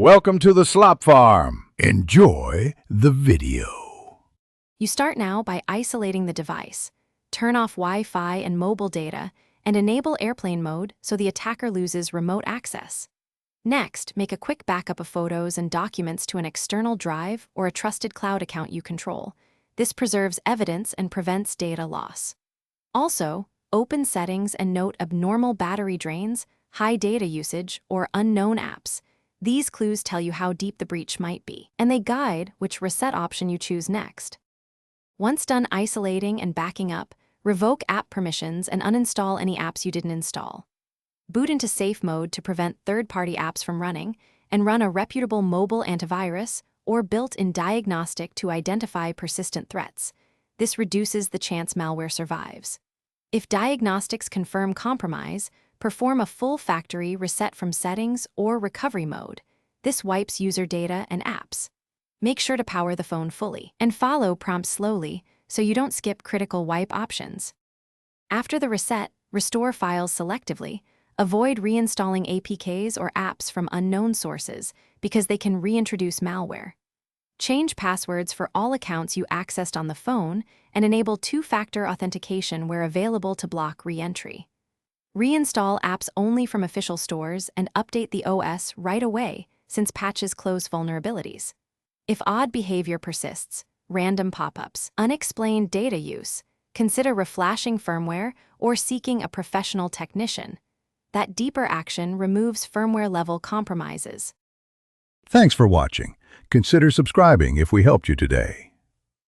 Welcome to the Slop Farm. Enjoy the video. You start now by isolating the device. Turn off Wi-Fi and mobile data, and enable airplane mode so the attacker loses remote access. Next, make a quick backup of photos and documents to an external drive or a trusted cloud account you control. This preserves evidence and prevents data loss. Also, open settings and note abnormal battery drains, high data usage, or unknown apps. These clues tell you how deep the breach might be, and they guide which reset option you choose next. Once done isolating and backing up, revoke app permissions and uninstall any apps you didn't install. Boot into safe mode to prevent third-party apps from running, and run a reputable mobile antivirus or built-in diagnostic to identify persistent threats. This reduces the chance malware survives. If diagnostics confirm compromise, perform a full factory reset from settings or recovery mode. This wipes user data and apps. Make sure to power the phone fully and follow prompts slowly so you don't skip critical wipe options. After the reset, restore files selectively. Avoid reinstalling APKs or apps from unknown sources because they can reintroduce malware. Change passwords for all accounts you accessed on the phone and enable two-factor authentication where available to block re-entry. Reinstall apps only from official stores and update the OS right away since patches close vulnerabilities. If odd behavior persists, random pop-ups, unexplained data use, consider reflashing firmware or seeking a professional technician. That deeper action removes firmware-level compromises. Thanks for watching. Consider subscribing if we helped you today.